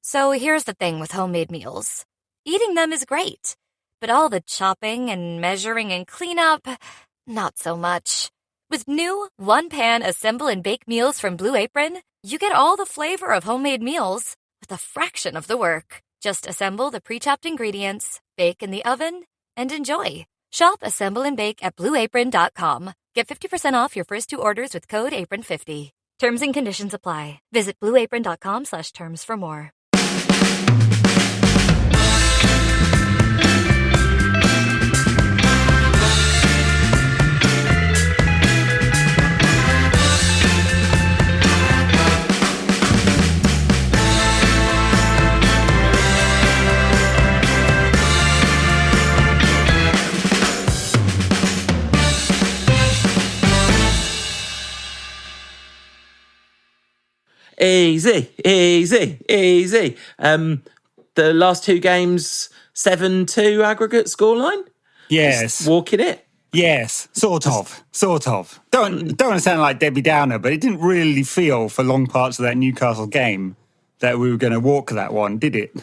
So here's the thing with homemade meals. Eating them is great, but all the chopping and measuring and cleanup, not so much. With new one-pan assemble and bake meals from Blue Apron, you get all the flavor of homemade meals with a fraction of the work. Just assemble the pre-chopped ingredients, bake in the oven, and enjoy. Shop Assemble and Bake at BlueApron.com. Get 50% off your first 2 orders with code APRON50. Terms and conditions apply. Visit BlueApron.com/terms for more. Easy. The last 2 games, 7-2 aggregate scoreline? Yes. Just walking it? Yes, sort of. Don't want to sound like Debbie Downer, but it didn't really feel for long parts of that Newcastle game that we were going to walk that one, did it?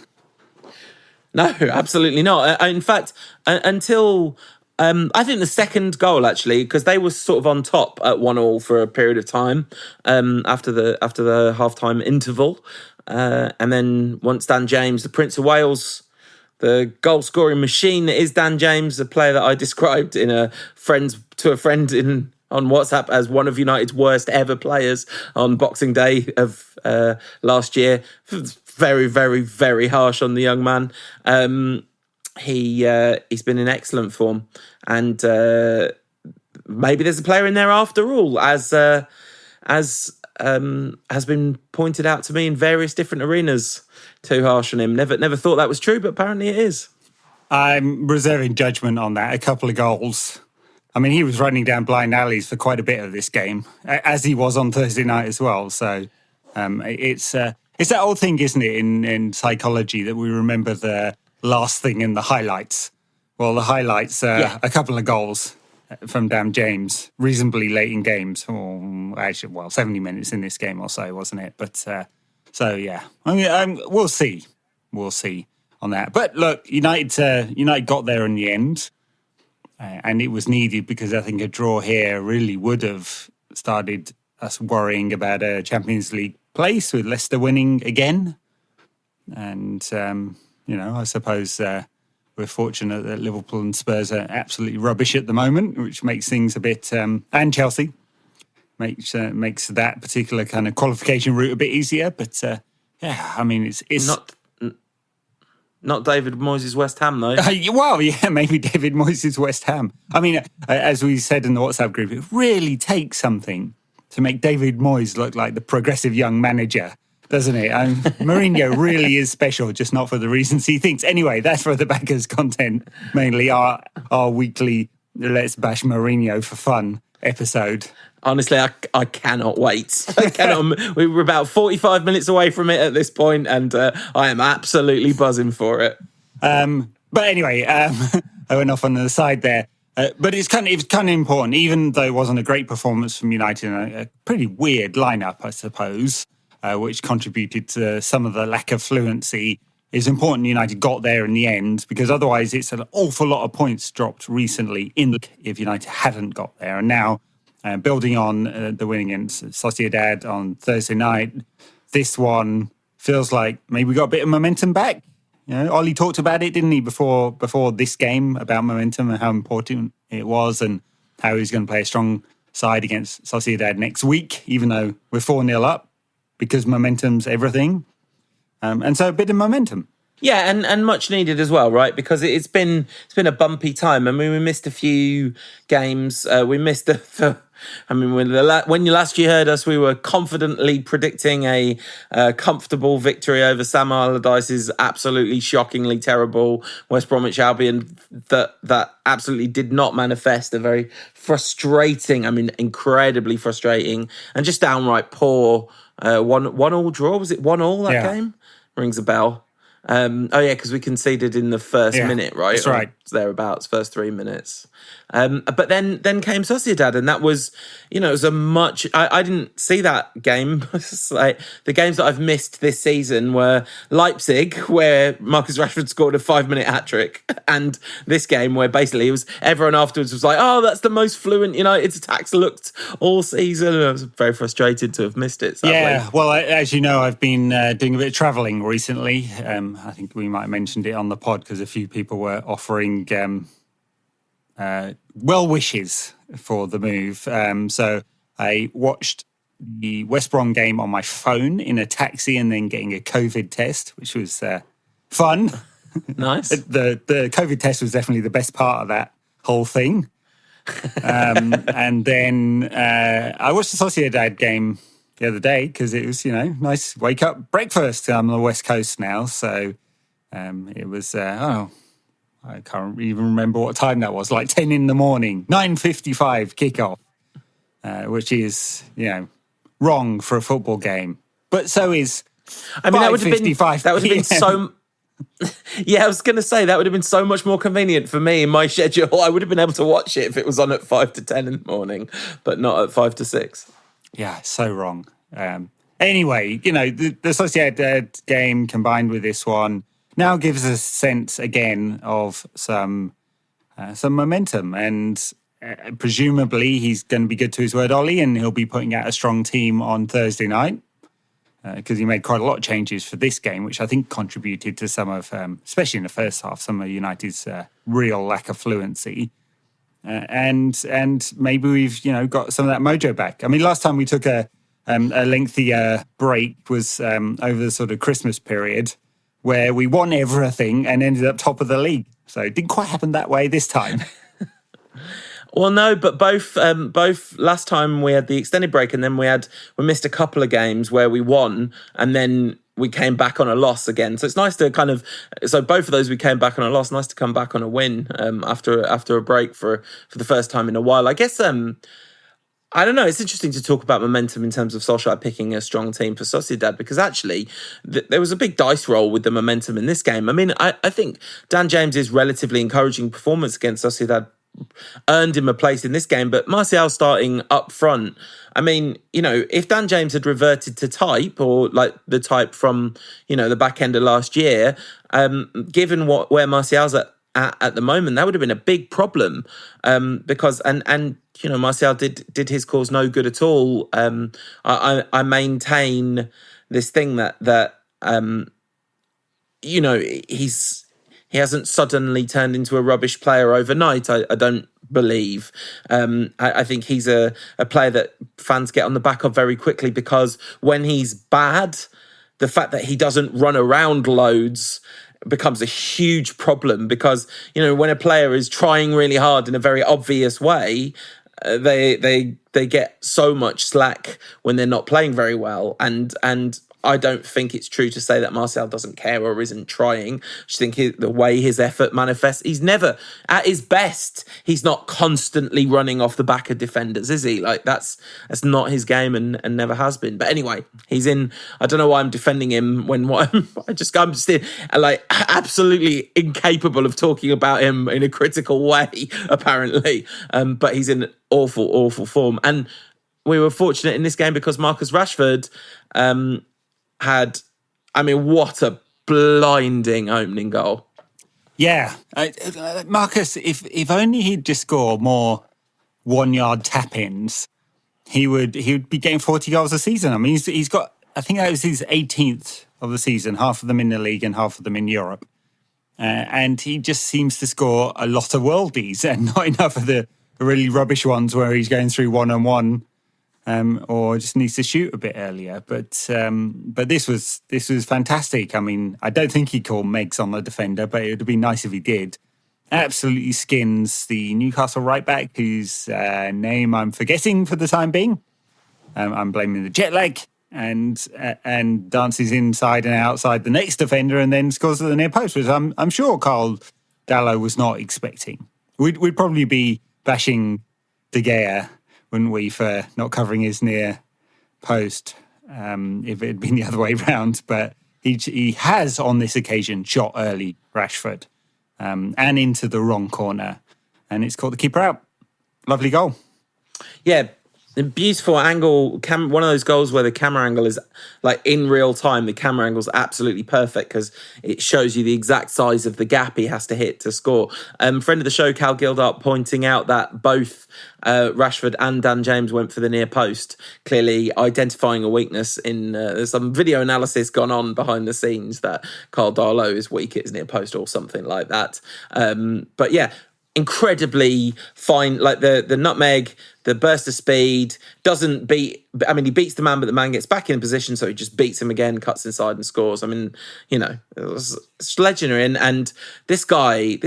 No, absolutely not. In fact, until... I think the second goal, actually, because they were sort of on top at 1-1 for a period of time after the half-time interval. And then once Dan James, the Prince of Wales, the goal-scoring machine that is Dan James, the player that I described on WhatsApp as one of United's worst ever players on Boxing Day of last year. Very, very, very harsh on the young man. He's been in excellent form, and maybe there's a player in there after all, as has been pointed out to me in various different arenas. Too harsh on him. Never thought that was true, but apparently it is. I'm reserving judgment on that. A couple of goals. I mean, he was running down blind alleys for quite a bit of this game, as he was on Thursday night as well. So it's that old thing, isn't it, in psychology, that we remember the last thing in the highlights. Well, the highlights are a couple of goals from Dan James, reasonably late in games. Or actually, 70 minutes in this game or so, wasn't it? But so yeah, I mean, we'll see on that. But look, United got there in the end, and it was needed because I think a draw here really would have started us worrying about a Champions League place with Leicester winning again, and. I suppose we're fortunate that Liverpool and Spurs are absolutely rubbish at the moment, which makes things a bit, and Chelsea makes that particular kind of qualification route a bit easier. But I mean, it's not David Moyes' West Ham though. Maybe David Moyes' West Ham. I mean, as we said in the WhatsApp group, it really takes something to make David Moyes look like the progressive young manager, doesn't it? Mourinho really is special, just not for the reasons he thinks. Anyway, that's for the backers' content, mainly our weekly Let's Bash Mourinho for Fun episode. Honestly, I cannot wait. We were about 45 minutes away from it at this point, and I am absolutely buzzing for it. But anyway, I went off on the side there. But it's kind of important, even though it wasn't a great performance from United, a pretty weird lineup, I suppose. Which contributed to some of the lack of fluency. It's important United got there in the end, because otherwise it's an awful lot of points dropped recently if United hadn't got there. And now, building on the win against Sociedad on Thursday night, this one feels like maybe we got a bit of momentum back. Ollie talked about it, didn't he, before this game, about momentum and how important it was and how he's going to play a strong side against Sociedad next week, even though we're 4-0 up. Because momentum's everything. And so a bit of momentum. Yeah, and much needed as well, right? Because it's been a bumpy time. I mean, we missed a few games. We missed when you last you heard us, we were confidently predicting a comfortable victory over Sam Allardyce's absolutely shockingly terrible West Bromwich Albion that absolutely did not manifest. A very frustrating, incredibly frustrating and just downright poor 1-1 draw. Was it 1-1 that game? Rings a bell. Oh yeah, because we conceded in the first Yeah, minute, right? that's right. Or thereabouts, first 3 minutes. But then came Sociedad, and that was, it was a much. I didn't see that game. It's like the games that I've missed this season were Leipzig, where Marcus Rashford scored a 5-minute hat trick, and this game where basically it was everyone afterwards was like, "Oh, that's the most fluent United's attacks looked all season." And I was very frustrated to have missed it. Sadly. Yeah, well, as you know, I've been doing a bit of travelling recently. I think we might have mentioned it on the pod because a few people were offering well wishes for the move. So I watched the West Brom game on my phone in a taxi and then getting a COVID test, which was fun. Nice. The COVID test was definitely the best part of that whole thing. And then I watched the Sociedad game the other day because it was, nice wake up breakfast. I'm on the West Coast now, so it was. I can't even remember what time that was. Like 10 in the morning, 9:55 kickoff, which is wrong for a football game. But so is. I mean, that would have been PM. so. Yeah, I was going to say that would have been so much more convenient for me in my schedule. I would have been able to watch it if it was on at 5 to 10 in the morning, but not at 5 to 6. Yeah, so wrong. Anyway, the Sociedad game combined with this one now gives us a sense again of some momentum, and presumably he's going to be good to his word, Ollie, and he'll be putting out a strong team on Thursday night. Because he made quite a lot of changes for this game, which I think contributed to some of, especially in the first half, some of United's real lack of fluency. And maybe we've got some of that mojo back. I mean, last time we took a lengthy break was over the sort of Christmas period, where we won everything and ended up top of the league. So it didn't quite happen that way this time. Well, no, but both last time we had the extended break, and then we missed a couple of games where we won, and then we came back on a loss again. So it's nice to so both of those we came back on a loss. Nice to come back on a win after a break for the first time in a while. I guess I don't know. It's interesting to talk about momentum in terms of Solskjaer picking a strong team for Sociedad, because actually there was a big dice roll with the momentum in this game. I mean, I think Dan James's relatively encouraging performance against Sociedad earned him a place in this game, but Martial starting up front, I mean, if Dan James had reverted to type, or like the type from, the back end of last year, given where Martial's at the moment, that would have been a big problem, because Martial did his cause no good at all. I maintain this thing that he hasn't suddenly turned into a rubbish player overnight. I don't believe. I think he's a player that fans get on the back of very quickly, because when he's bad, the fact that he doesn't run around loads becomes a huge problem, because, when a player is trying really hard in a very obvious way, they get so much slack when they're not playing very well. And I don't think it's true to say that Martial doesn't care or isn't trying. I just think the way his effort manifests, he's never, at his best, he's not constantly running off the back of defenders, is he? Like, that's not his game, and never has been. But anyway, he's in, I don't know why I'm defending him when I'm still like absolutely incapable of talking about him in a critical way, apparently. But he's in awful, awful form. And we were fortunate in this game because Marcus Rashford, what a blinding opening goal. Yeah. Marcus, if only he'd just score more 1-yard tap-ins, he would be getting 40 goals a season. I mean, he's got, I think that was his 18th of the season, half of them in the league and half of them in Europe. And he just seems to score a lot of worldies and not enough of the really rubbish ones where he's going through one-on-one. Or just needs to shoot a bit earlier, but this was fantastic. I mean, I don't think he called Megs on the defender, but it would be nice if he did. Absolutely skins the Newcastle right back, whose name I'm forgetting for the time being. I'm blaming the jet lag, and dances inside and outside the next defender, and then scores at the near post, which I'm sure Carl Dallow was not expecting. We'd probably be bashing De Gea, wouldn't we, for not covering his near post if it had been the other way round. But he has on this occasion shot early Rashford and into the wrong corner, and it's caught the keeper out. Lovely goal. Yeah, a beautiful angle. One of those goals where the camera angle is like in real time. The camera angle is absolutely perfect because it shows you the exact size of the gap he has to hit to score. Friend of the show, Cal Gildart, pointing out that both Rashford and Dan James went for the near post, clearly identifying a weakness in some video analysis gone on behind the scenes that Carl Darlow is weak at his near post or something like that. But yeah, incredibly fine, like the nutmeg, the burst of speed, doesn't beat, I mean, he beats the man, but the man gets back in position, so he just beats him again, cuts inside and scores. I mean, it's legendary. And this guy,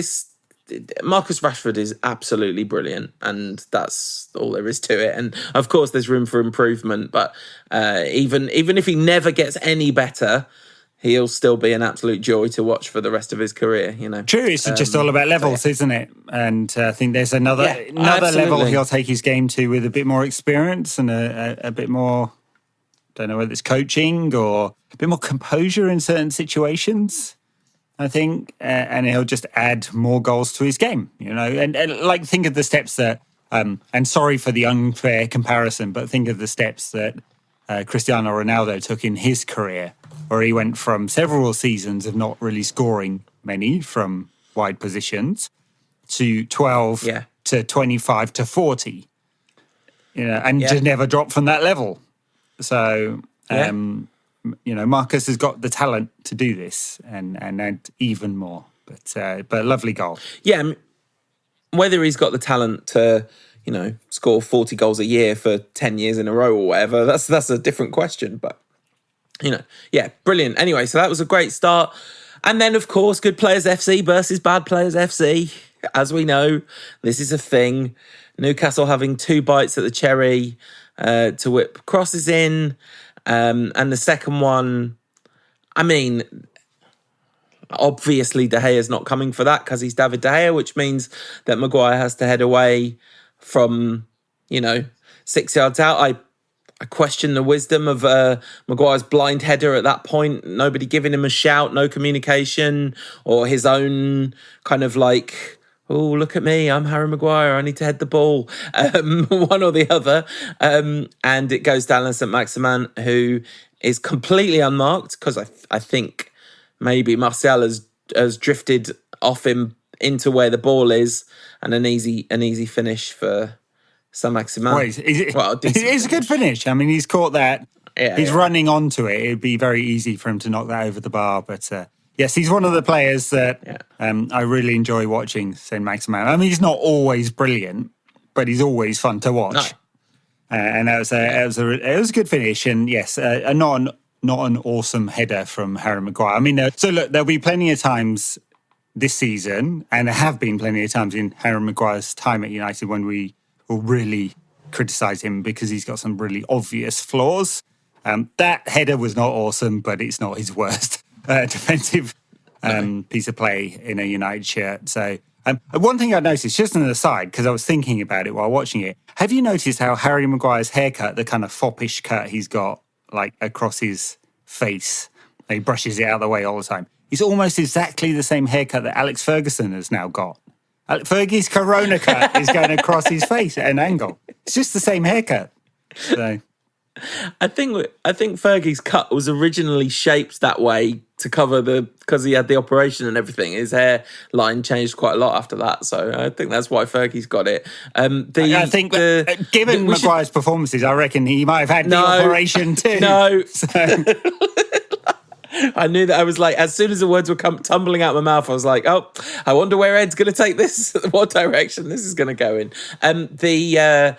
Marcus Rashford is absolutely brilliant, and that's all there is to it. And of course, there's room for improvement, but even if he never gets any better, he'll still be an absolute joy to watch for the rest of his career, True, it's just all about levels, isn't it? And I think there's another level he'll take his game to with a bit more experience and a bit more, don't know whether it's coaching or a bit more composure in certain situations, I think, and he'll just add more goals to his game, and like think of the steps that, and sorry for the unfair comparison, but think of the steps that Cristiano Ronaldo took in his career, where he went from several seasons of not really scoring many from wide positions to 12 to 25 to 40, and just never dropped from that level. So, Marcus has got the talent to do this and even more. But lovely goal. Yeah, whether he's got the talent to, score 40 goals a year for 10 years in a row or whatever, that's a different question. But brilliant. Anyway, so that was a great start. And then, of course, Good Players FC versus Bad Players FC. As we know, this is a thing. Newcastle having 2 bites at the cherry to whip crosses in. And the second one, I mean, obviously De Gea's not coming for that because he's David De Gea, which means that Maguire has to head away from, 6 yards out. I question the wisdom of Maguire's blind header at that point. Nobody giving him a shout, no communication, or his own kind of like, oh, look at me, I'm Harry Maguire, I need to head the ball, one or the other. And it goes down to St. Maximin, who is completely unmarked, because I think maybe Martial has drifted off him into where the ball is, and an easy finish for St. Maximin. It's a good finish. I mean, he's caught that. He's running onto it. It'd be very easy for him to knock that over the bar. But yes, he's one of the players that I really enjoy watching, St. Maximin. I mean, he's not always brilliant, but he's always fun to watch. No. And it was a good finish. And yes, not an awesome header from Harry Maguire. I mean, so look, there'll be plenty of times this season, and there have been plenty of times in Harry Maguire's time at United when we will really criticise him because he's got some really obvious flaws. That header was not awesome, but it's not his worst defensive piece of play in a United shirt. So one thing I noticed, just an aside, because I was thinking about it while watching it, have you noticed how Harry Maguire's haircut, the kind of foppish cut he's got like across his face, he brushes it out of the way all the time? It's almost exactly the same haircut that Alex Ferguson has now got. Fergie's Corona cut is going across his face at an angle. It's just the same haircut. So, I think Fergie's cut was originally shaped that way to cover because he had the operation and everything. His hairline changed quite a lot after that, so I think that's why Fergie's got it. I think given Maguire's performances, I reckon he might have had the operation too. No. So. I knew that. I was like, as soon as the words were tumbling out of my mouth, I was like, oh, I wonder where Ed's going to take this, what direction this is going to go in. I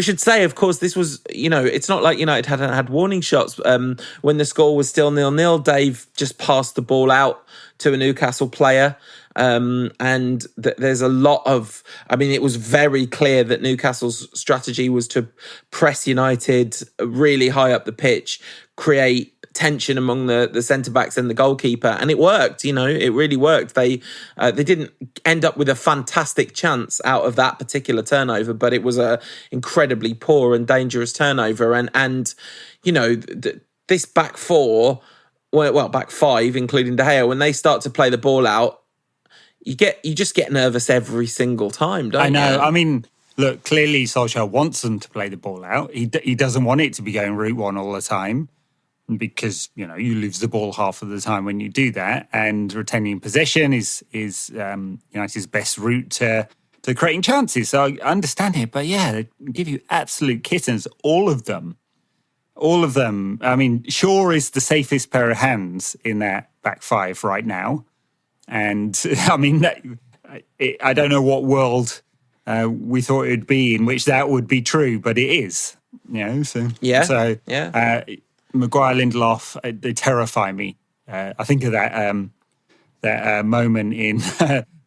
should say, of course, this was, it's not like United hadn't had warning shots. When the score was still 0-0, Dave just passed the ball out to a Newcastle player. And there's a lot of, it was very clear that Newcastle's strategy was to press United really high up the pitch, create tension among the centre-backs and the goalkeeper, and it worked. It really worked. They didn't end up with a fantastic chance out of that particular turnover, but it was a incredibly poor and dangerous turnover. And this back four back five, including De Gea, when they start to play the ball out, you just get nervous every single time, don't you? I know. I mean, look, clearly Solskjaer wants them to play the ball out. He doesn't want it to be going route one all the time, because you lose the ball half of the time when you do that, and retaining possession is United's best route to creating chances. So I understand it, but yeah, they give you absolute kittens, all of them. I mean, Shaw is the safest pair of hands in that back five right now. And I mean, I don't know what world we thought it would be in which that would be true, but it is. So Maguire, Lindelof, they terrify me. I think of that moment in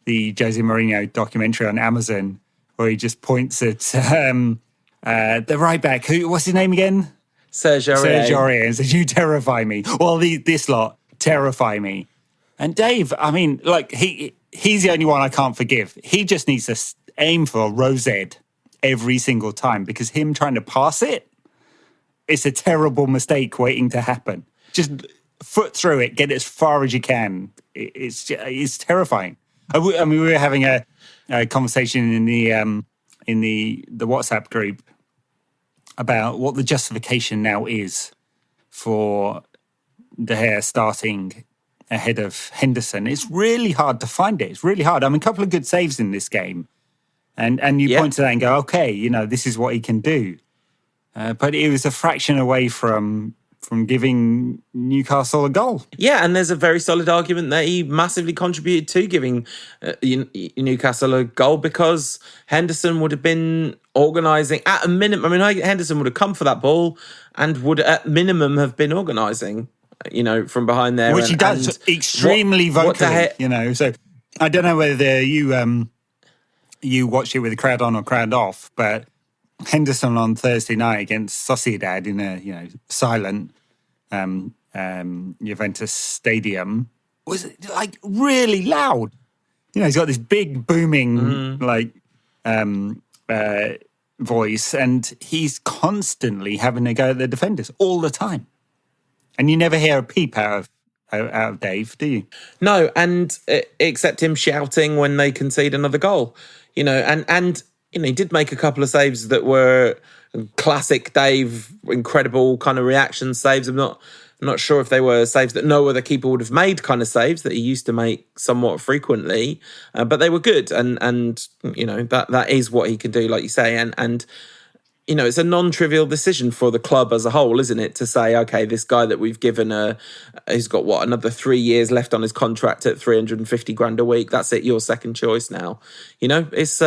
the Jose Mourinho documentary on Amazon where he just points at the right back. What's his name again? Serge Aurier, and says, "You terrify me." Well, this lot terrify me. And Dave, I mean, like he's the only one I can't forgive. He just needs to aim for row Z every single time, because him trying to pass it's a terrible mistake waiting to happen. Just foot through it, get it as far as you can. It's terrifying. I mean, we were having a conversation in the WhatsApp group about what the justification now is for De Gea starting ahead of Henderson. It's really hard to find it. It's really hard. I mean, a couple of good saves in this game. And you point to that and go, okay, this is what he can do. But it was a fraction away from giving Newcastle a goal. Yeah, and there's a very solid argument that he massively contributed to giving Newcastle a goal, because Henderson would have been organising at a minimum. I mean, Henderson would have come for that ball and would at minimum have been organising, from behind there. Which he does extremely vocally, So I don't know whether you watched it with the crowd on or crowd off, but Henderson on Thursday night against Sociedad in a silent Juventus stadium was like really loud. He's got this big booming voice, and he's constantly having to go at the defenders all the time. And you never hear a peep out of Dave, do you? No, and except him shouting when they concede another goal, and he did make a couple of saves that were classic Dave, incredible kind of reaction saves. I'm not sure if they were saves that no other keeper would have made, kind of saves that he used to make somewhat frequently, but they were good, and that is what he can do, like you say, and it's a non-trivial decision for the club as a whole, isn't it? To say, okay, this guy that we've given he's got another 3 years left on his contract at 350 grand a week. That's it. Your second choice now. It's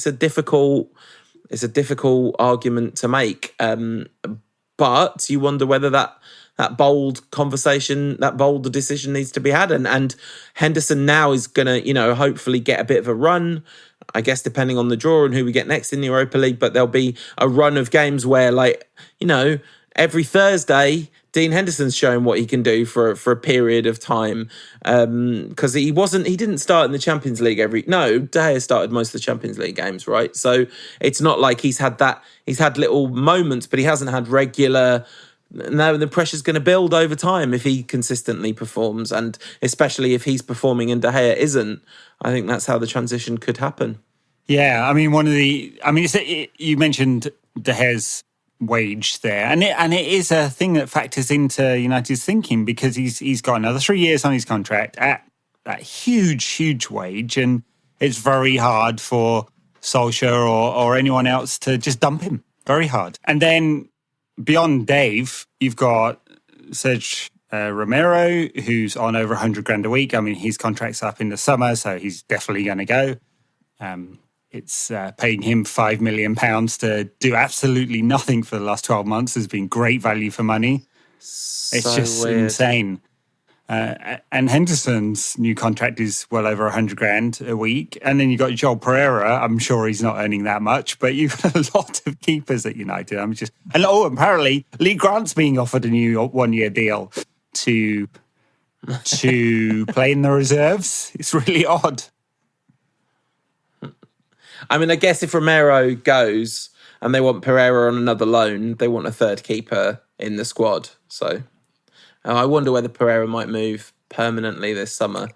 a difficult argument to make. But you wonder whether that bold conversation, that bold decision needs to be had. And Henderson now is going to, hopefully get a bit of a run, I guess, depending on the draw and who we get next in the Europa League. But there'll be a run of games where, every Thursday, Dean Henderson's showing what he can do for a period of time. Because he didn't start in the Champions League De Gea started most of the Champions League games, right? So it's not like he's had little moments, but he hasn't had regular. Now the pressure's going to build over time if he consistently performs, and especially if he's performing and De Gea isn't. I think that's how the transition could happen. Yeah, I mean, you mentioned De Gea's wage there, and it is a thing that factors into United's thinking, because he's got another 3 years on his contract at that huge wage, and it's very hard for Solskjaer or anyone else to just dump him. Very hard. And then beyond Dave, you've got Serge Romero, who's on over 100 grand a week. I mean, his contract's up in the summer, so he's definitely going to go. It's paying him £5 million to do absolutely nothing for the last 12 months has been great value for money. It's just weird. Insane. And Henderson's new contract is well over 100 grand a week. And then you've got Joel Pereira. I'm sure he's not earning that much, but you've got a lot of keepers at United. Apparently Lee Grant's being offered a new 1 year deal to play in the reserves. It's really odd. I mean, I guess if Romero goes and they want Pereira on another loan, they want a third keeper in the squad. So I wonder whether Pereira might move permanently this summer.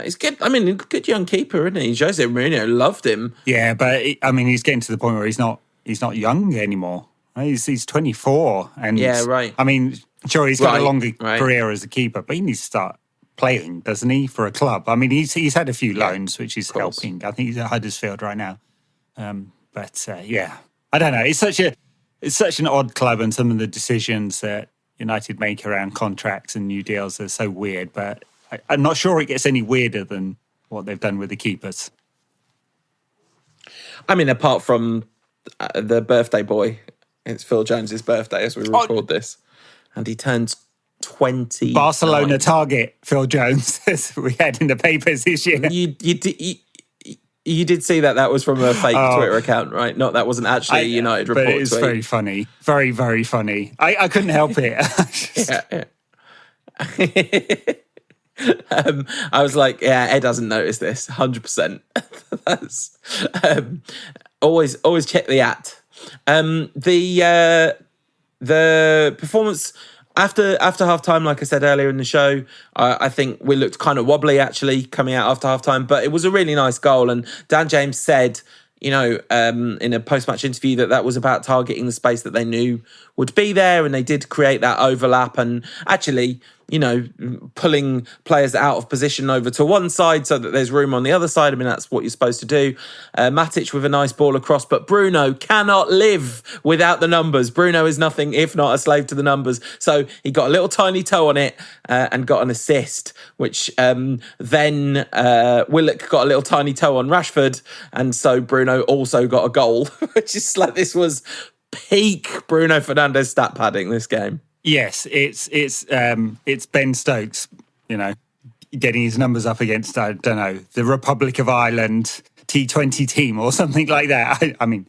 He's good. I mean, good young keeper, isn't he? Jose Mourinho loved him. Yeah, but he's getting to the point where he's not young anymore. He's 24, and Yeah, right. I mean, sure, he's got a longer right. career as a keeper, but he needs to start playing, doesn't he, for a club? I mean, he's had a few loans, which is helping. I think he's at Huddersfield right now. But I don't know. It's such an odd club, and some of the decisions that United make around contracts and new deals are so weird. But I'm not sure it gets any weirder than what they've done with the keepers. I mean, apart from the birthday boy, it's Phil Jones's birthday as we record this, and he turns 20. Barcelona target Phil Jones, as we had in the papers this year. You did see that was from a fake Twitter account, right? Not that wasn't actually a United report. But it is very funny. Very, very funny. I couldn't help it. I was like, Ed hasn't noticed this, 100%. That's always check the at. The performance after half time, like I said earlier in the show, I think we looked kind of wobbly actually coming out after half time, but it was a really nice goal. And Dan James said, in a post-match interview that was about targeting the space that they knew would be there, and they did create that overlap and actually, pulling players out of position over to one side so that there's room on the other side. I mean, that's what you're supposed to do. Matic with a nice ball across, but Bruno cannot live without the numbers. Bruno is nothing if not a slave to the numbers. So he got a little tiny toe on it and got an assist, which then Willock got a little tiny toe on Rashford, and so Bruno also got a goal, which is like, this was peak Bruno Fernandes stat padding this game. Yes, it's Ben Stokes, getting his numbers up against, I don't know, the Republic of Ireland T20 team or something like that. I mean,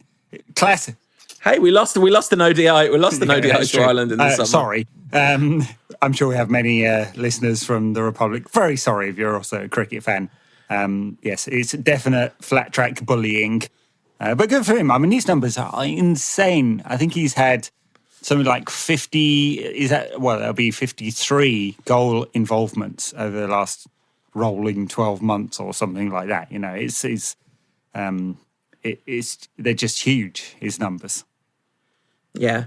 classic. Hey, we lost an ODI. We lost an ODI to Ireland in the summer. Sorry. I'm sure we have many listeners from the Republic. Very sorry if you're also a cricket fan. Yes, it's definite flat track bullying. But good for him. I mean, his numbers are insane. I think he's had something like 50, that'll be 53 goal involvements over the last rolling 12 months or something like that. They're just huge, his numbers. Yeah,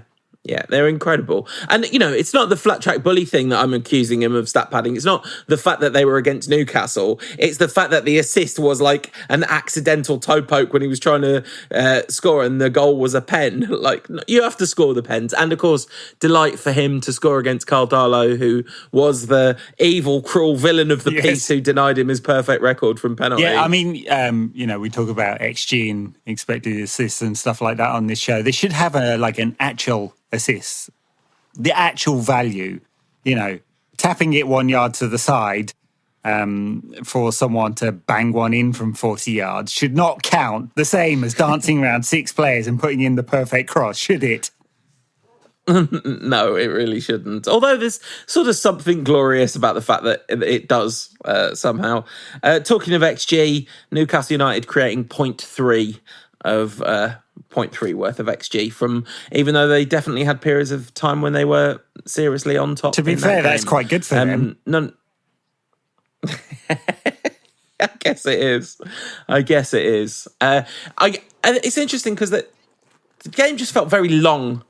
they're incredible. And, it's not the flat track bully thing that I'm accusing him of stat padding. It's not the fact that they were against Newcastle. It's the fact that the assist was like an accidental toe poke when he was trying to score, and the goal was a pen. Like, you have to score the pens. And, of course, delight for him to score against Carl Darlow, who was the evil, cruel villain of the piece who denied him his perfect record from penalty. Yeah, I mean, we talk about XG and expected assists and stuff like that on this show. They should have an actual assists, the actual value, tapping it 1 yard to the side for someone to bang one in from 40 yards should not count the same as dancing around six players and putting in the perfect cross, should it? No, it really shouldn't. Although there's sort of something glorious about the fact that it does somehow. Talking of XG, Newcastle United creating 0.3 of 0.3 worth of XG from, even though they definitely had periods of time when they were seriously on top. To be fair, that's quite good for them. I guess it is. It's interesting because the game just felt very long.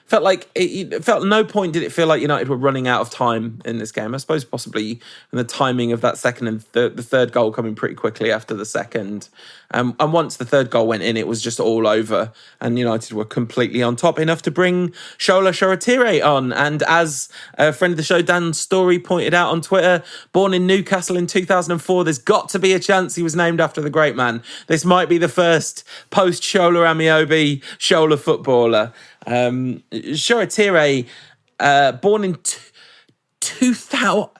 Felt like it felt at no point did it feel like United were running out of time in this game. I suppose possibly in the timing of that second and the third goal coming pretty quickly after the second. And once the third goal went in, it was just all over. And United were completely on top, enough to bring Shola Shoretire on. And as a friend of the show, Dan Story, pointed out on Twitter, born in Newcastle in 2004, there's got to be a chance he was named after the great man. This might be the first post-Shola Amiobi Shola footballer. Shoretire, born in 2004.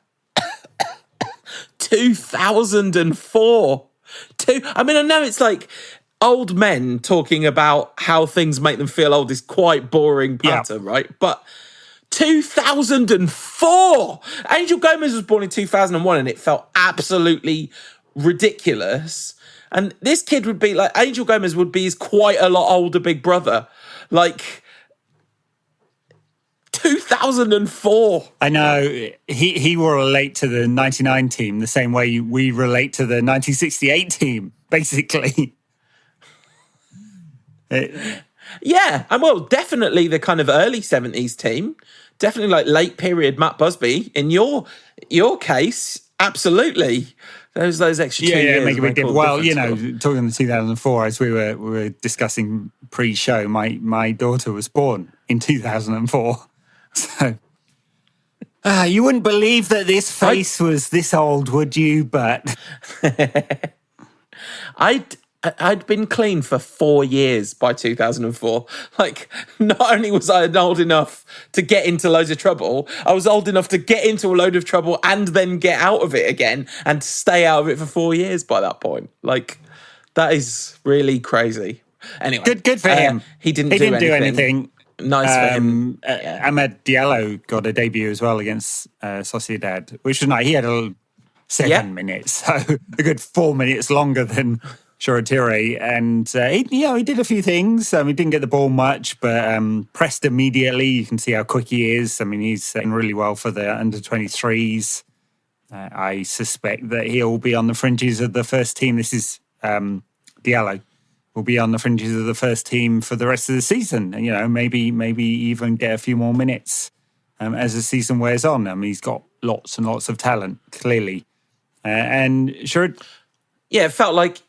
I know it's like old men talking about how things make them feel old is quite boring patter, right? But 2004! Angel Gomez was born in 2001 and it felt absolutely ridiculous. And this kid would be like, Angel Gomez would be his quite a lot older big brother. Like, 2004. I know he will relate to the 99 team the same way we relate to the 1968 team, basically. Yeah, and well, definitely the kind of early 70s team. Definitely like late period Matt Busby. In your case, absolutely. Those extra 2 years make a big difference. Well, difference. talking in 2004, as we were discussing pre-show, my daughter was born in 2004. So you wouldn't believe that this face was this old, would you? But I'd been clean for 4 years by 2004. Like, not only was I old enough to get into loads of trouble, I was old enough to get into a load of trouble and then get out of it again and stay out of it for 4 years by that point. Like, that is really crazy. Anyway. Good for him. He didn't do anything. Nice for him. Ahmed Diallo got a debut as well against Sociedad, which was nice. He had 7 minutes, so a good 4 minutes longer than Shoretire, and he did a few things. He didn't get the ball much, but pressed immediately. You can see how quick he is. I mean, he's doing really well for the under-23s. I suspect that he'll be on the fringes of the first team. This is Diallo will be on the fringes of the first team for the rest of the season. Maybe even get a few more minutes as the season wears on. I mean, he's got lots and lots of talent, clearly, and sure. Yeah, it felt like.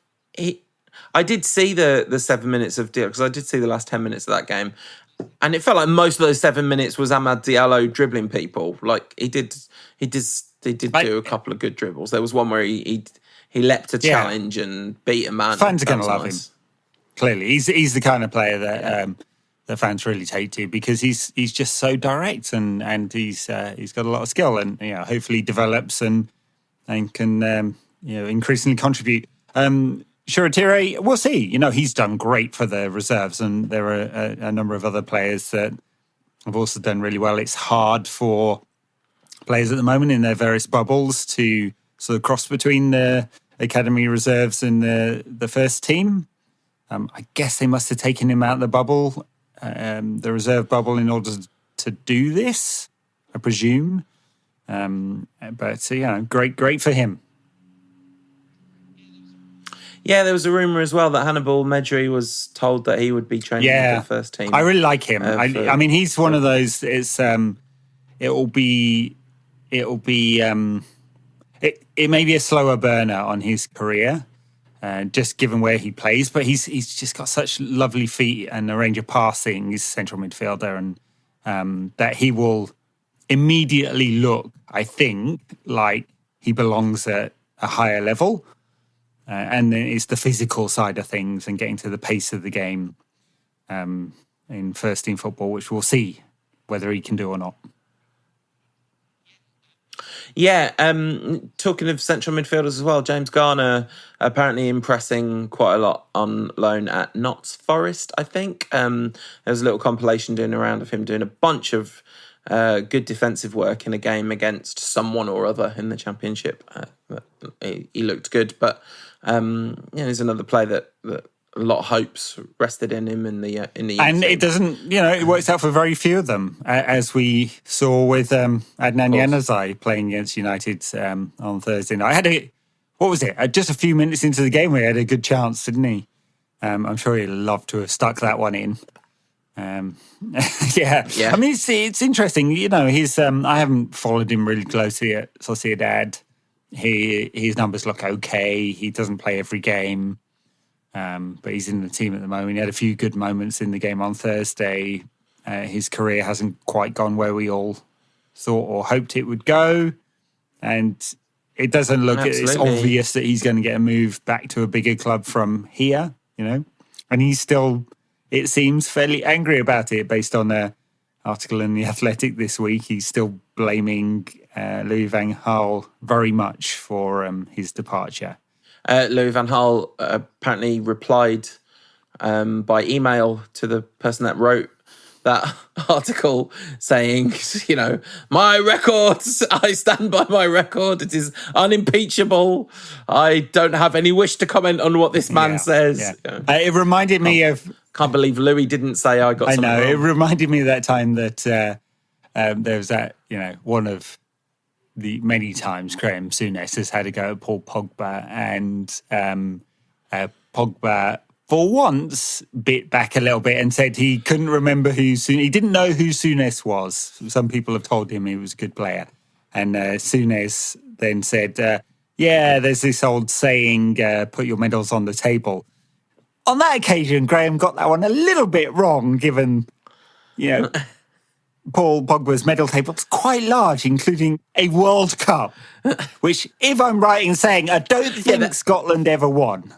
I did see the 7 minutes of Diallo because I did see the last 10 minutes of that game, and it felt like most of those 7 minutes was Ahmad Diallo dribbling people. Like he did do a couple of good dribbles. There was one where he leapt a challenge and beat a man. Fans are going to love him. Clearly, he's the kind of player that the fans really take to because he's just so direct and he's got a lot of skill and hopefully develops and can increasingly contribute. Shoretire, we'll see. He's done great for the reserves, and there are a number of other players that have also done really well. It's hard for players at the moment in their various bubbles to sort of cross between the academy reserves and the first team. I guess they must have taken him out of the bubble, the reserve bubble, in order to do this, I presume. But great for him. Yeah, there was a rumour as well that Hannibal Medri was told that he would be training with the first team. I really like him. I mean, he's one of those. It may be a slower burner on his career, just given where he plays. But he's just got such lovely feet and a range of passing. He's a central midfielder, and that he will immediately look, I think, like he belongs at a higher level. And then it's the physical side of things and getting to the pace of the game in first team football, which we'll see whether he can do or not. Yeah, talking of central midfielders as well, James Garner apparently impressing quite a lot on loan at Notts Forest, I think. There was a little compilation doing around of him doing a bunch of good defensive work in a game against someone or other in the Championship. He looked good, but he's another player that a lot of hopes rested in him in the and it doesn't, it works out for very few of them, as we saw with Adnan Januzaj playing against United on Thursday night. Just a few minutes into the game, we had a good chance, didn't he? I'm sure he'd love to have stuck that one in. Yeah. I mean, it's interesting. He's I haven't followed him really closely at Sociedad. His numbers look okay. He doesn't play every game, but he's in the team at the moment. He had a few good moments in the game on Thursday. His career hasn't quite gone where we all thought or hoped it would go, and it doesn't look. It's obvious that he's going to get a move back to a bigger club from here. And he's still, it seems, fairly angry about it based on an article in The Athletic this week. He's still blaming Louis van Gaal very much for his departure. Louis van Gaal apparently replied by email to the person that wrote that article saying, my records, I stand by my record. It is unimpeachable. I don't have any wish to comment on what this man says. Yeah. It reminded me of... Can't believe Louis didn't say I got something wrong. It reminded me of that time that there was that, one of the many times Graham Souness has had a go at Paul Pogba, and Pogba, for once, bit back a little bit and said he couldn't remember he didn't know who Souness was. Some people have told him he was a good player. And Souness then said, there's this old saying, put your medals on the table. On that occasion, Graham got that one a little bit wrong, given, Paul Pogba's medal table is quite large, including a World Cup, which, if I'm right in saying, I don't think Scotland ever won.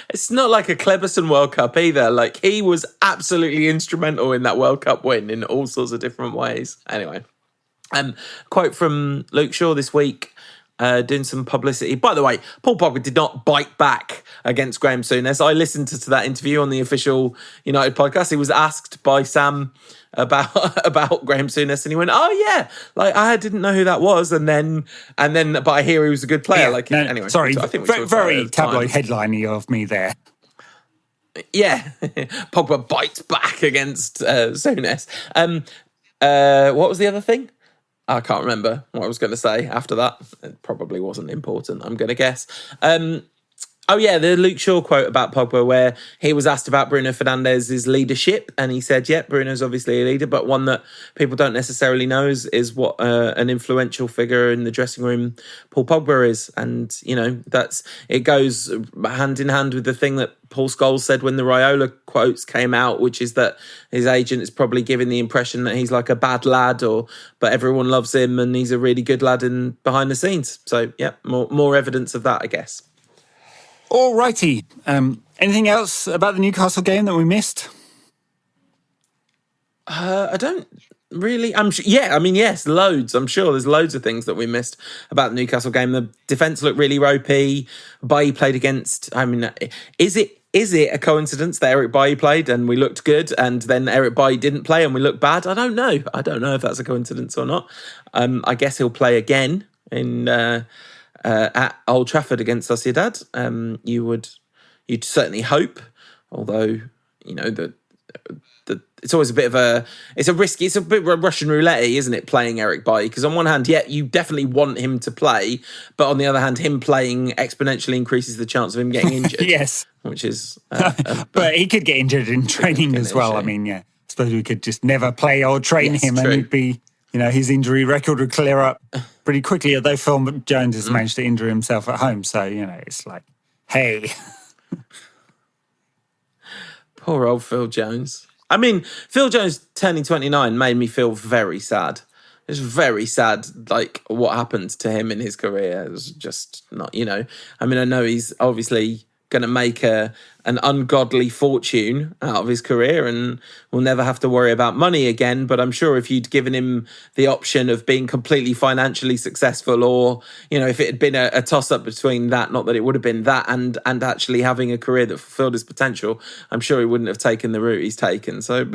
It's not like a Cleberson World Cup either. Like, he was absolutely instrumental in that World Cup win in all sorts of different ways. Anyway, quote from Luke Shaw this week, doing some publicity. By the way, Paul Pogba did not bite back against Graham Souness. I listened to that interview on the official United podcast. He was asked by Sam about Graham Souness, and he went, "Oh yeah, like I didn't know who that was." And then, but I hear he was a good player. Anyway, sorry, I think very tabloid headliney of me there. Yeah, Pogba bites back against Souness. What was the other thing? I can't remember what I was going to say after that. It probably wasn't important, I'm going to guess. The Luke Shaw quote about Pogba, where he was asked about Bruno Fernandes's leadership, and he said, Bruno's obviously a leader, but one that people don't necessarily know is what an influential figure in the dressing room Paul Pogba is. And, it goes hand in hand with the thing that Paul Scholes said when the Raiola quotes came out, which is that his agent is probably giving the impression that he's like a bad lad, but everyone loves him and he's a really good lad behind the scenes. So, more evidence of that, I guess. All righty. Anything else about the Newcastle game that we missed? I don't really. Yes, loads. I'm sure there's loads of things that we missed about the Newcastle game. The defence looked really ropey. Bailly played against. Is it a coincidence that Eric Bailly played and we looked good, and then Eric Bailly didn't play and we looked bad? I don't know. I don't know if that's a coincidence or not. I guess he'll play again at Old Trafford against Sociedad. You'd certainly hope, although it's always a bit of it's a bit of Russian roulette, isn't it, playing Eric Bailly? Because on one hand, you definitely want him to play, but on the other hand, him playing exponentially increases the chance of him getting injured. Yes, which is, but he could get injured in training as well. I suppose we could just never play or train him, and he'd be. His injury record would clear up pretty quickly, although Phil Jones has managed to injure himself at home. So, it's like, hey. Poor old Phil Jones. Phil Jones turning 29 made me feel very sad. It was very sad, like, what happened to him in his career. It was just not, I know he's obviously going to make an ungodly fortune out of his career and will never have to worry about money again. But I'm sure if you'd given him the option of being completely financially successful, or, if it had been a toss-up between that, not that it would have been that, and actually having a career that fulfilled his potential, I'm sure he wouldn't have taken the route he's taken. So a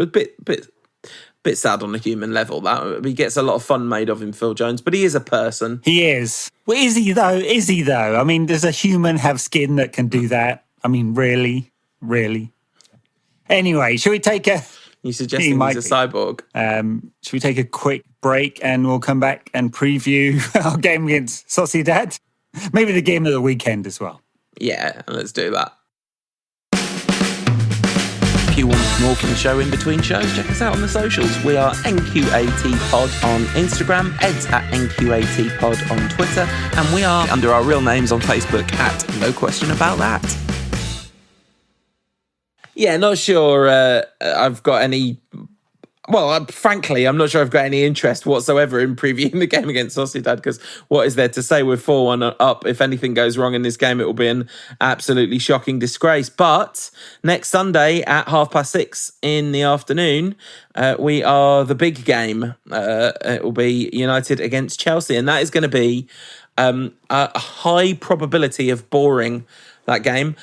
bit sad on a human level. That he gets a lot of fun made of him, Phil Jones, but he is a person. He is. Well, is he though? Does a human have skin that can do that? Really? Anyway, should we take a... You suggesting he's a cyborg? Should we take a quick break and we'll come back and preview our game against Sociedad? Maybe the game of the weekend as well. Yeah, let's do that. If you want more from the show in between shows, check us out on the socials. We are NQAT Pod on Instagram, Ed's at NQAT Pod on Twitter, and we are under our real names on Facebook at No Question About That. Yeah, not sure I've got any... Well, frankly, I'm not sure I've got any interest whatsoever in previewing the game against Sociedad, because what is there to say? We're 4-1 up. If anything goes wrong in this game, it will be an absolutely shocking disgrace. But next Sunday at 6:30 in the afternoon, we are the big game. It will be United against Chelsea, and that is going to be a high probability of boring that game,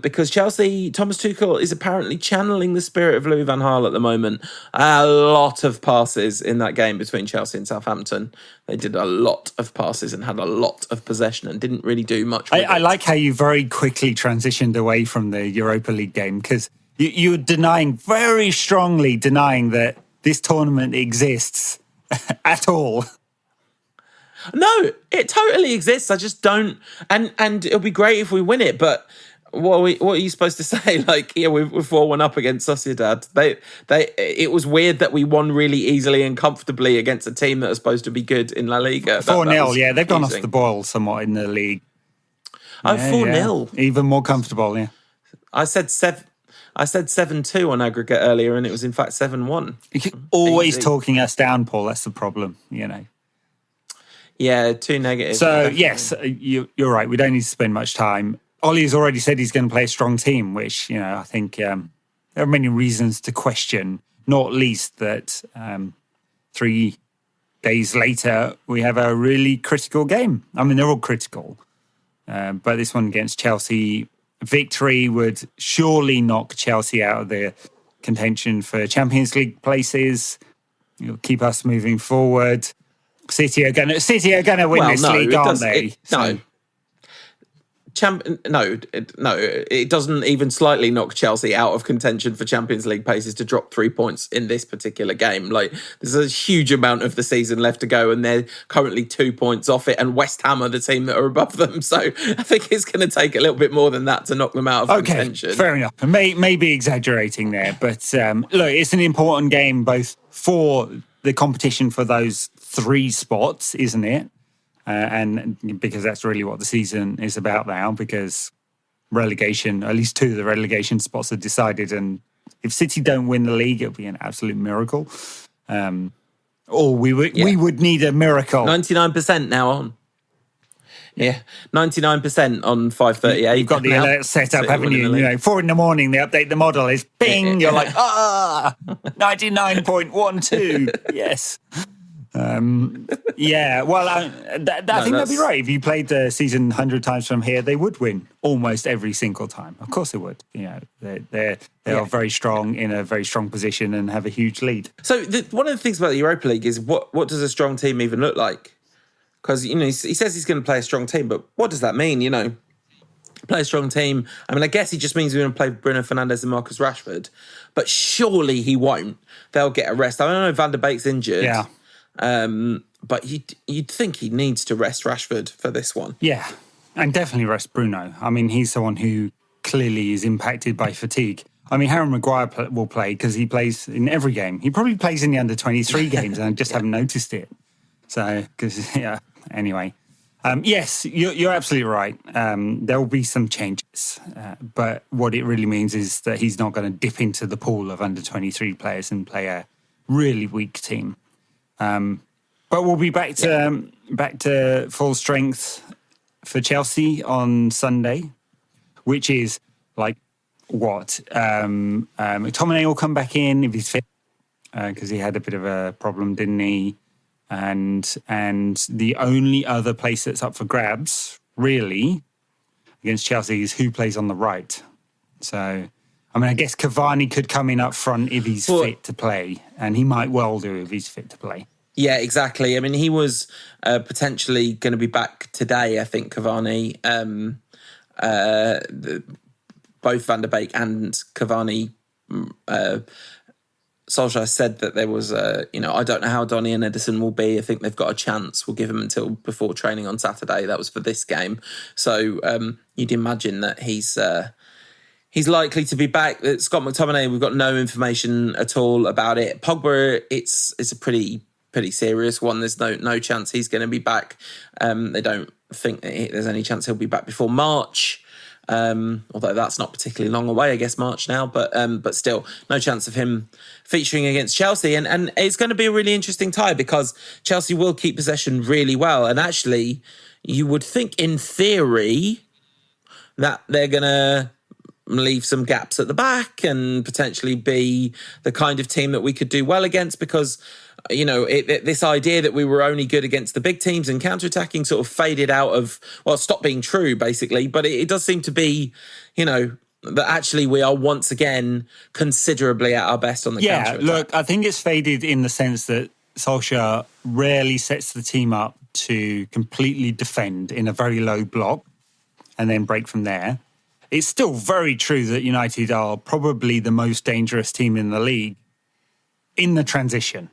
because Chelsea, Thomas Tuchel is apparently channeling the spirit of Louis van Gaal at the moment. A lot of passes in that game between Chelsea and Southampton. They did a lot of passes and had a lot of possession and didn't really do much. I like how you very quickly transitioned away from the Europa League game, because you were very strongly denying that this tournament exists at all. No, it totally exists. I just don't, and it'll be great if we win it. But what are you supposed to say? Like, yeah, we're 4-1 up against Sociedad. It was weird that we won really easily and comfortably against a team that are supposed to be good in La Liga. 4-0, yeah, they've gone off the boil somewhat in the league. Oh, 4-0, even more comfortable. Yeah, I said 7-2 on aggregate earlier, and it was in fact 7-1. Always talking us down, Paul. That's the problem, Yeah, too negative. So, yes, you're right. We don't need to spend much time. Ollie's already said he's going to play a strong team, which, I think there are many reasons to question, not least that 3 days later, we have a really critical game. I mean, they're all critical. But this one against Chelsea, victory would surely knock Chelsea out of the contention for Champions League places. It'll keep us moving forward. City are going to win this league, aren't they? No, it doesn't even slightly knock Chelsea out of contention for Champions League places to drop 3 points in this particular game. Like, there's a huge amount of the season left to go, and they're currently 2 points off it, and West Ham are the team that are above them. So I think it's going to take a little bit more than that to knock them out of contention. Fair enough. Maybe exaggerating there, but look, it's an important game both for the competition for those 3 spots, isn't it? And because that's really what the season is about now, because relegation, at least 2 of the relegation spots are decided. And if City don't win the league, it'll be an absolute miracle. Or we would need a miracle. 99% now on. Yeah, 99% on 5:38. You've got the alert set up, haven't you? 4 in the morning, they update the model. It's bing. You're like, 99.12. Yes. Yeah, well, I think that'd be right. If you played the season 100 times from here, they would win almost every single time. Of course they would. They are very strong, in a very strong position, and have a huge lead. So one of the things about the Europa League is what does a strong team even look like? Because he says he's going to play a strong team, but what does that mean? Play a strong team. I mean, I guess he just means we're going to play Bruno Fernandes and Marcus Rashford, but surely he won't. They'll get a rest. I don't know. Van der Beek's injured. Yeah. But you'd think he needs to rest Rashford for this one. Yeah, and definitely rest Bruno. I mean, he's someone who clearly is impacted by fatigue. I mean, Harry Maguire will play because he plays in every game. He probably plays in the under-23 games, and I just haven't noticed it. So, anyway. Yes, you're absolutely right. There will be some changes. But what it really means is that he's not going to dip into the pool of under-23 players and play a really weak team. But we'll be back to full strength for Chelsea on Sunday, which is like what? McTominay will come back in if he's fit, because he had a bit of a problem, didn't he? And the only other place that's up for grabs, really, against Chelsea is who plays on the right. So, I mean, I guess Cavani could come in up front if he's fit to play, and he might well do if he's fit to play. Yeah, exactly. I mean, he was potentially going to be back today, I think, Cavani. Both Van der Beek and Cavani, Solskjaer said that there was, I don't know how Donny and Edison will be. I think they've got a chance. We'll give them until before training on Saturday. That was for this game. So you'd imagine that he's likely to be back. Scott McTominay, we've got no information at all about it. Pogba, it's a pretty serious one. There's no chance he's going to be back. They don't think that there's any chance he'll be back before March. Although that's not particularly long away, I guess March now, but still no chance of him featuring against Chelsea. And it's going to be a really interesting tie because Chelsea will keep possession really well. And actually, you would think in theory that they're going to leave some gaps at the back and potentially be the kind of team that we could do well against, because this idea that we were only good against the big teams and counter-attacking sort of faded out of, stopped being true, basically. But it does seem to be, that actually we are once again considerably at our best on the counter-attack. Yeah, look, I think it's faded in the sense that Solskjaer rarely sets the team up to completely defend in a very low block and then break from there. It's still very true that United are probably the most dangerous team in the league in the transition.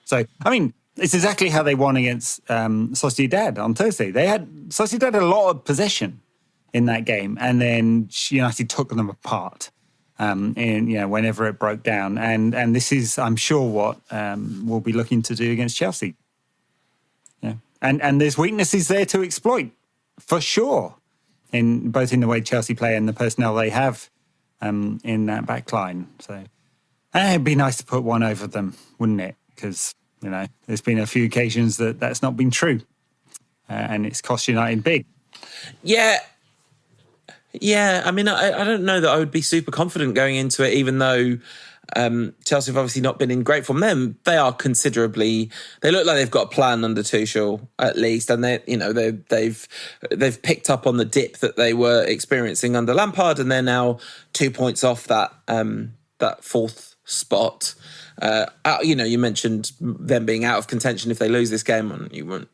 So, I mean, it's exactly how they won against Sociedad on Thursday. Sociedad had a lot of possession in that game, and then United took them apart whenever it broke down. And this is, I'm sure, what we'll be looking to do against Chelsea. Yeah, and there's weaknesses there to exploit for sure, in both in the way Chelsea play and the personnel they have in that back line. So it'd be nice to put one over them, wouldn't it? Because there's been a few occasions that's not been true, and it's cost United big. Yeah. I mean, I don't know that I would be super confident going into it, even though Chelsea have obviously not been in great form. They are considerably. They look like they've got a plan under Tuchel at least, and they've picked up on the dip that they were experiencing under Lampard, and they're now 2 points off that fourth spot. You mentioned them being out of contention if they lose this game, and you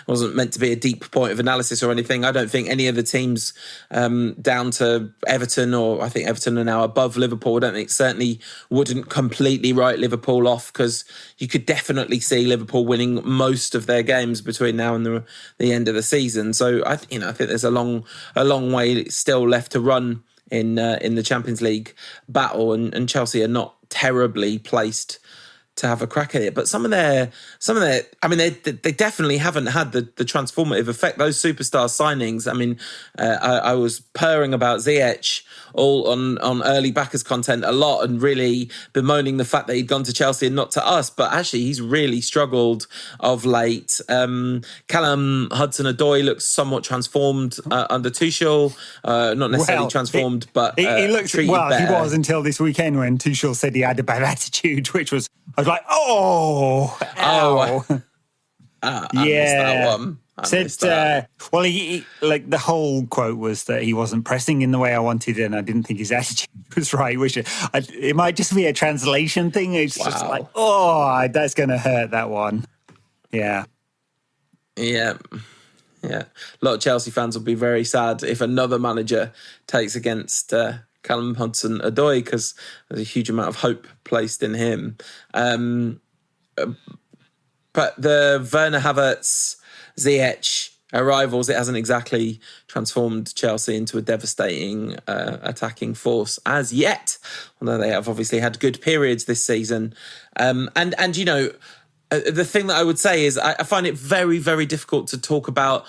wasn't meant to be a deep point of analysis or anything. I don't think any of the teams down to Everton, or I think Everton are now above Liverpool, I don't think certainly wouldn't completely write Liverpool off, because you could definitely see Liverpool winning most of their games between now and the end of the season. So I think there's a long way still left to run in the Champions League battle, and Chelsea are not terribly placed to have a crack at it. But some of their, I mean, they definitely haven't had the transformative effect. Those superstar signings. I mean, I was purring about Ziyech all on early backers content a lot, and really bemoaning the fact that he'd gone to Chelsea and not to us. But actually, he's really struggled of late. Callum Hudson-Odoi looks somewhat transformed under Tuchel. Not necessarily transformed, but he looks treated better. He was until this weekend when Tuchel said he had a bad attitude, which was, I was like, ow. I missed that one. He like the whole quote was that he wasn't pressing in the way I wanted, and I didn't think his attitude was right. Which it might just be a translation thing. It's just like, that's going to hurt, that one. Yeah. A lot of Chelsea fans will be very sad if another manager takes against Callum Hudson-Odoi, because there's a huge amount of hope placed in him. But the Werner Havertz, Ziyech arrivals, it hasn't exactly transformed Chelsea into a devastating attacking force as yet, although they have obviously had good periods this season. The thing that I would say is I find it very, very difficult to talk about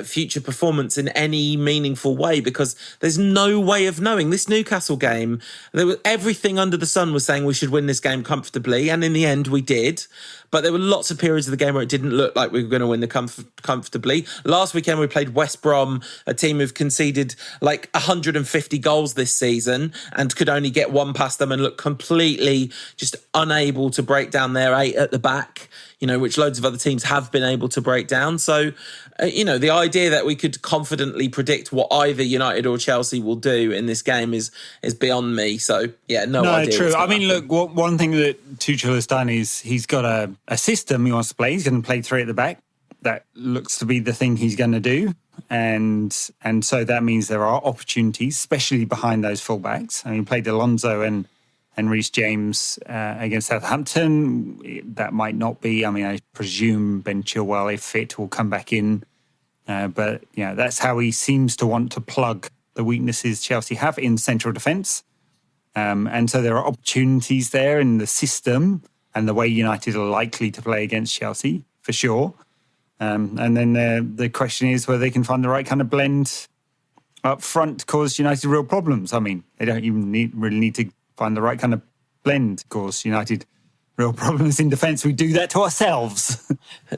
future performance in any meaningful way, because there's no way of knowing. This Newcastle game, everything under the sun was saying we should win this game comfortably, and in the end we did. But there were lots of periods of the game where it didn't look like we were going to win comfortably. Last weekend we played West Brom, a team who've conceded like 150 goals this season and could only get one past them and look completely just unable to break down their 8 at the back, which loads of other teams have been able to break down. So, the idea that we could confidently predict what either United or Chelsea will do in this game is beyond me. So, no idea. No, true. I mean, look, one thing that Tuchel has done is he's got a system he wants to play. He's going to play 3 at the back. That looks to be the thing he's going to do. And so that means there are opportunities, especially behind those fullbacks. I mean, he played Alonso and Reece James against Southampton. That might not be. I mean, I presume Ben Chilwell, if fit, will come back in. But that's how he seems to want to plug the weaknesses Chelsea have in central defence. And so there are opportunities there in the system and the way United are likely to play against Chelsea, for sure. And then the question is whether they can find the right kind of blend up front to cause United real problems. I mean, they don't even really need to find the right kind of blend to cause United real problems in defence. We do that to ourselves. They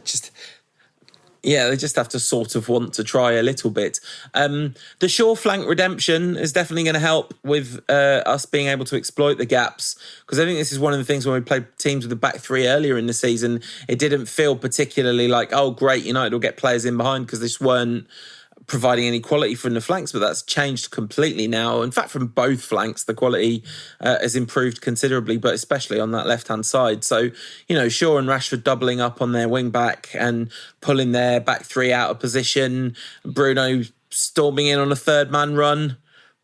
just have to sort of want to try a little bit. The Shaw flank redemption is definitely going to help with us being able to exploit the gaps, because I think this is one of the things when we played teams with the back 3 earlier in the season, it didn't feel particularly like, oh, great, United will get players in behind, because this weren't providing any quality from the flanks, but that's changed completely now. In fact, from both flanks, the quality has improved considerably, but especially on that left-hand side. So, Shaw and Rashford doubling up on their wing-back and pulling their back 3 out of position. Bruno storming in on a third-man run.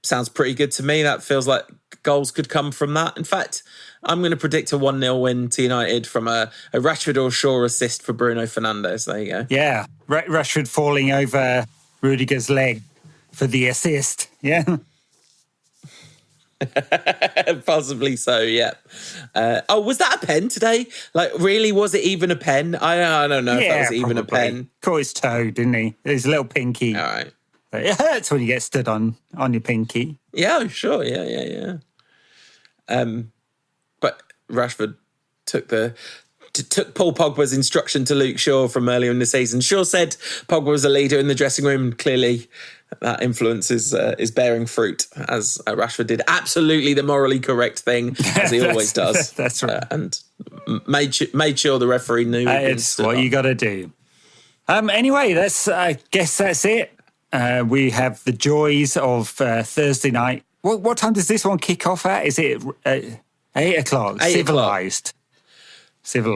sounds pretty good to me. That feels like goals could come from that. In fact, I'm going to predict a 1-0 win to United from a Rashford or Shaw assist for Bruno Fernandes. There you go. Yeah, Rashford falling over Rudiger's leg for the assist. Yeah. Possibly so, yeah. Was that a pen today? Like, really, was it even a pen? I don't know if that was even a pen. Caught his toe, didn't he? His little pinky. All right. It hurts when you get stood on your pinky. Yeah, sure. Yeah. But Rashford took Paul Pogba's instruction to Luke Shaw from earlier in the season. Shaw said Pogba was a leader in the dressing room. Clearly, that influence is bearing fruit, as Rashford did absolutely the morally correct thing, as he always does. That's right. And made sure the referee knew. It's what you got to do. Anyway, I guess that's it. We have the joys of Thursday night. What time does this one kick off at? Is it 8 o'clock? 8 Civilized.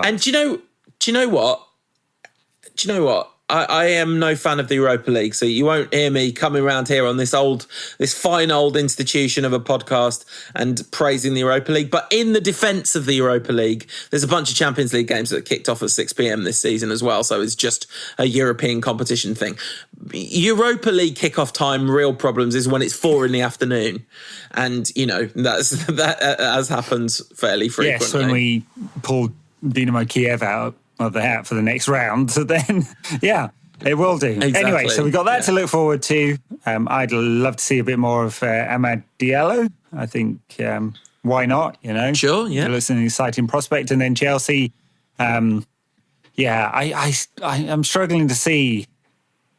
And do you know what? I am no fan of the Europa League, so you won't hear me coming around here on this fine old institution of a podcast and praising the Europa League. But in the defence of the Europa League, there's a bunch of Champions League games that kicked off at 6 p.m. this season as well, so it's just a European competition thing. Europa League kickoff time, real problems is when it's 4 p.m, and that has happened fairly frequently. Yes, when we pulled Dynamo Kiev out of the hat for the next round, so then it will do. Exactly. Anyway, so we got that to look forward to. I'd love to see a bit more of Amad Diallo. I think why not? Sure, yeah, it's an exciting prospect. And then Chelsea, I'm struggling to see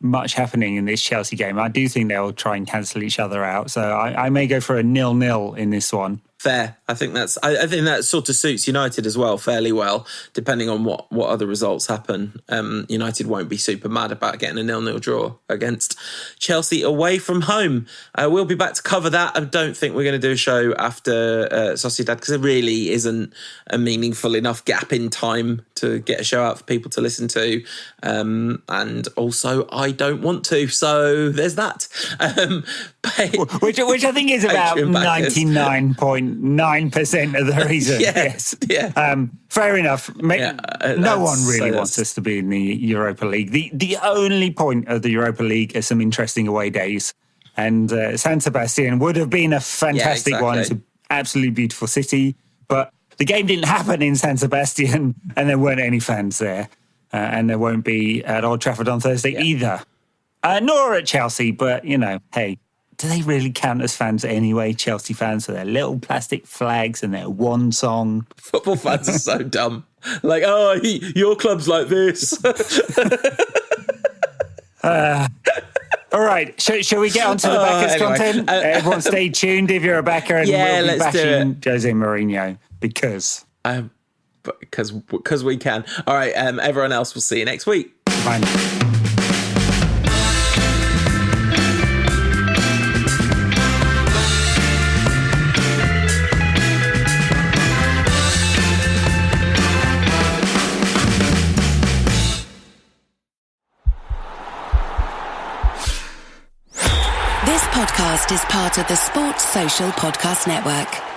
much happening in this Chelsea game. I do think they'll try and cancel each other out, so I may go for a 0-0 in this one. Fair. I think that sort of suits United as well fairly well, depending on what other results happen. United won't be super mad about getting a 0-0 draw against Chelsea away from home. We'll be back to cover that. I don't think we're going to do a show after Sociedad because there really isn't a meaningful enough gap in time to get a show out for people to listen to. And also, I don't want to. So there's that. Which I think is about 99.9% of the reason. Yes. Yeah. Fair enough. No one really wants us to be in the Europa League. The only point of the Europa League are some interesting away days. And San Sebastian would have been a fantastic one. It's an absolutely beautiful city. But the game didn't happen in San Sebastian and there weren't any fans there. And there won't be at Old Trafford on Thursday either. Nor at Chelsea, but, hey, do they really count as fans anyway, Chelsea fans, with their little plastic flags and their one song? Football fans are so dumb. Like, your club's like this. All right, shall we get on to the backers content? Everyone stay tuned if you're a backer, and we'll be backing Jose Mourinho because we can. All right, everyone else, we'll see you next week. Bye. This podcast is part of the Sports Social Podcast Network.